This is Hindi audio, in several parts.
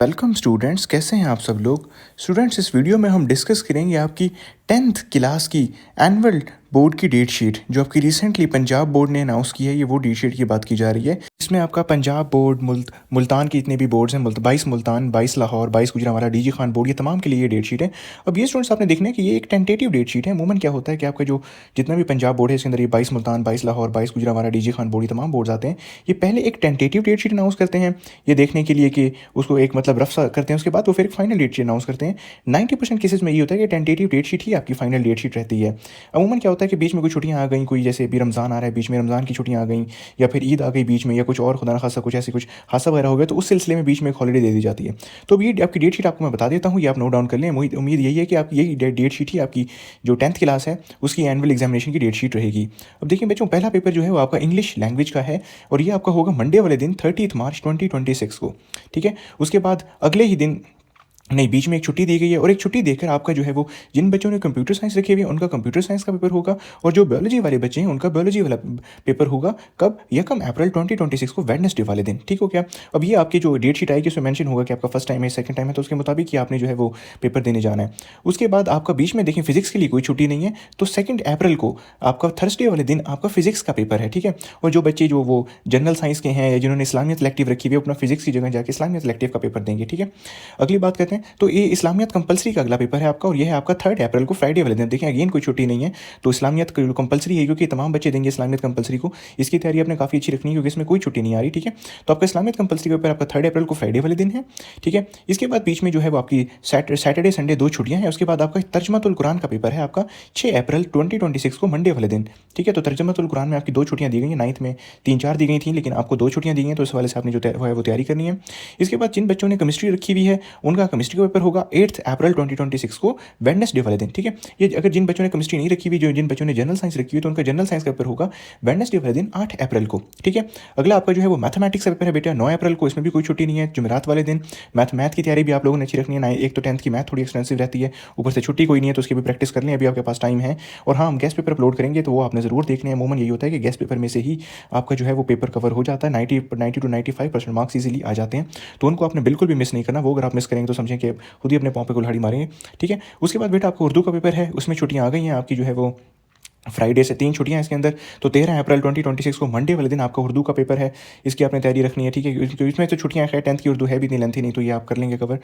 वेलकम स्टूडेंट्स, कैसे हैं आप सब लोग। स्टूडेंट्स, इस वीडियो में हम डिस्कस करेंगे आपकी 10th क्लास की एनुअल बोर्ड की डेट शीट जो आपकी रिसेंटली पंजाब बोर्ड ने अनाउंस की है। ये वो डेट शीट की बात की जा रही है। इसमें आपका पंजाब बोर्ड, मुल्तान के इतने भी बोर्ड्स हैं, 22 मुल्तान, 22 लाहौर, 22 गुजरांवाला, डीजी खान बोर्ड, ये तमाम के लिए ये डेट शीट है। अब ये स्टूडेंट्स आपने देखना है कि ये एक टेंटेटिव डेट शीट है। अमूमन क्या होता है कि आपका जो जितना भी पंजाब बोर्ड है इसके अंदर ये 22 मुल्तान, 22 लाहौर, 22 गुजरांवाला, डीजी खान बोर्ड, ये तमाम बोर्ड्स आते हैं। ये पहले एक टेंटेटिव डेट शीट अनाउंस करते हैं, ये देखने के लिए कि उसको एक मतलब रफ सा करते हैं। उसके बाद वो फिर एक फाइनल डेट शीट अनाउंस करते हैं। 90% केसेस में ये होता है कि टेंटेटिव डेट शीट ही आपकी फाइनल डेट शीट रहती है। अमूमन क्या होता है कि बीच में कोई छुट्टियां आ गई, कोई जैसे अभी रमज़ान आ रहा है, बीच में रमज़ान की छुट्टियां आ गई, या फिर ईद आ गई बीच में, या कुछ और खुदा ना खासा कुछ ऐसी कुछ हादसा वगैरह हो गया, तो उस सिलसिले में बीच में एक हॉलीडे दे दी जाती है। तो ये आपकी डेट शीट आपको मैं बता देता हूँ, ये आप नोट डाउन कर लें। उम्मीद यही है कि आप यही डेट शीट ही आपकी जो 10th क्लास है उसकी एनुअल एग्जामिनेशन की डेट शीट रहेगी। अब देखिए बच्चों, पहला पेपर जो है वो आपका इंग्लिश लैंग्वेज का है, और ये आपका होगा मंडे वाले दिन 30 मार्च 2026 को। ठीक है, उसके बाद अगले ही दिन नहीं, बीच में एक छुट्टी दी गई है, और एक छुट्टी देकर आपका जो है वो जिन बच्चों ने कंप्यूटर साइंस रखी हुई है उनका कंप्यूटर साइंस का पेपर होगा, और जो बायोलॉजी वाले बच्चे हैं उनका बायोलॉजी वाला पेपर होगा कब, 1 अप्रैल 2026 को, वेडनेसडे वाले दिन। ठीक हो गया। अब ये आपकी जो डेट शीट आएगी उसमें मेंशन होगा कि आपका फर्स्ट टाइम है, सेकंड टाइम है, तो उसके मुताबिक ही आपने जो है वो पेपर देने जाना है। उसके बाद आपका बीच में देखें फिजिक्स के लिए कोई छुट्टी नहीं है, तो 2 अप्रैल को आपका थर्सडे वाले दिन आपका फिजिक्स का पेपर है। ठीक है, और जो बच्चे जो वो जनरल साइंस के हैं या जिन्होंने इस्लामियत इलेक्टिव रखी हुई है, अपना फिजिक्स की जगह जाके इस्लामियत इलेक्टिव का पेपर देंगे। ठीक है, अगली बात करते हैं, तो ये इस्लामियत कंपलसरी का अगला पेपर है आपका, और ये है आपका 3 अप्रैल को, फ्राइडे वाले दिन। देखिए अगेन कोई छुट्टी नहीं है, तो इस्लामियत कंपलसरी है क्योंकि तमाम बच्चे देंगे इस्लामियत कंपलसरी को। इसकी तैयारी आपने काफ़ी अच्छी रखनी है क्योंकि इसमें कोई छुट्टी नहीं आ रही। ठीक है, तो आपका इस्लामियत कंपलसरी का पेपर आपका 3 अप्रैल को, फ्राइडे वाले दिन है। ठीक है, इसके बाद बीच में जो है वो आपकी सैटरडे संडे 2 छुट्टियां हैं। उसके बाद आपका तर्जमतुल कुरान का पेपर है आपका 6 अप्रैल 2026 को, मंडे वाले दिन। ठीक है, तो तर्जमतुल कुरान में आपकी 2 छुट्टियां दी गई हैं। 9th में 3-4 दी गई थी, लेकिन आपको 2 छुट्टियां दी गई हैं, तो इस वाले से आपने जो है वो तैयारी करनी है। इसके बाद जिन बच्चों ने केमिस्ट्री रखी हुई है उनका केमिस्ट्री का पेपर होगा 8 अप्रैल 2026 को, वेडनेसडे वाले दिन। ठीक है, ये अगर जिन बच्चों ने केमिस्ट्री नहीं रखी हुई, जो जिन बच्चों ने जनरल साइंस रखी हुई, तो उनका जनरल साइंस का पेपर होगा वेडनेसडे वाले दिन 8 अप्रैल को। ठीक है, अगला आपका जो है वो मैथमेटिक्स का पेपर है बेटा 9 अप्रैल को, इसमें भी कोई छुट्टी नहीं है, जुमेरात वाले दिन। मैथ की तैयारी भी आप लोगों ने अच्छी रखनी है। एक तो 10th की मैथ थोड़ी एक्सपेंसिव रहती है, ऊपर से छुट्टी कोई नहीं है, तो उसकी भी प्रैक्टिस कर लें, अभी आपके पास टाइम है। और हाँ, हम गेस्ट पेपर अपलोड करेंगे तो वो आपने ज़रूर देखने हैं। अमूमन यही होता है कि गेस्ट पेपर में से ही आपका जो है वो पेपर कवर हो जाता है। 90 to 95% मार्क्स इजीली आ जाते हैं, तो उनको आपने बिल्कुल भी मिस नहीं करना। वो अगर आप मिस करेंगे तो समझें कि खुद ही अपने पाँव पे कुल्हाड़ी मारेंगे। ठीक है, उसके बाद बेटा आपको उर्दू का पेपर है, उसमें छुट्टियां आ गई हैं आपकी जो है वो फ्राइडे से 3 छुट्टियां हैं इसके अंदर। तो 13 अप्रैल 2026 को, मंडे वाले दिन आपका उर्दू का पेपर है, इसकी आपने तैयारी रखनी है। ठीक है, क्योंकि इसमें तो छुट्टियां खैर 10th की उर्दू है भी नहीं, लेंथी नहीं, तो ये आप कर लेंगे कवर।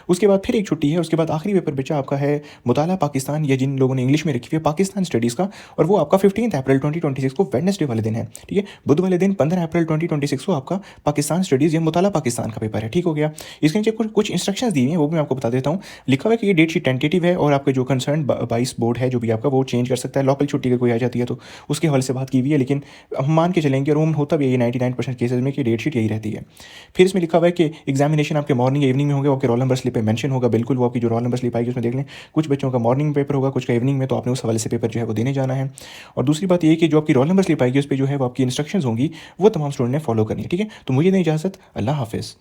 उसके बाद फिर एक छुट्टी है, उसके बाद आखिरी पेपर बच्चा आपका है मुताला पाकिस्तान, या जिन लोगों ने इंग्लिश में रखी हुई है पाकिस्तान स्टडीज़ का, और वो आपका 15 अप्रैल 2026 को, वेडनेसडे वाले दिन है। ठीक है, बुध वाले दिन 15 अप्रैल 2026 को आपका पाकिस्तान स्टडीज़ या मुताला पाकिस्तान का पेपर है। ठीक हो गया। इसके नीचे कुछ इंस्ट्रक्शंस दी हुई हैं, वो भी मैं आपको बता देता हूँ। लिखा हुआ है कि ये डेट शीट टेंटेटिव है, और आपका जो कंसर्न 22 बोर्ड है जो भी आपका, वो चेंज कर सकता है। लोकल छुट्टी अगर कोई आ जाती है तो उसके हवाले से बात की हुई है, लेकिन हम मान के चलेंगे, और होता भी है 99% केसेस में कि डेट शीट यही रहती है। फिर इसमें लिखा हुआ है कि एग्जामिनेशन आपके मॉर्निंग या इवनिंग में होंगे, आपके रोल नंबर स्लिप पे मेंशन होगा, बिल्कुल वो आपकी जो रोल नंबर स्लिप आएगी उसमें देख लें। कुछ बच्चों का मॉर्निंग पेपर होगा, कुछ का इवनिंग में, तो आपने उस हवाले से पेपर जो है वो देने जाना है। और दूसरी बात ये कि जो आपकी रोल नंबर स्लिप आएगी उस पर जो है वो आपकी इंस्ट्रक्शंस होंगी, वो तमाम स्टूडेंट ने फॉलो करनी है। ठीक है, तो मुझे दें इजाज़त, अल्लाह हाफिज़।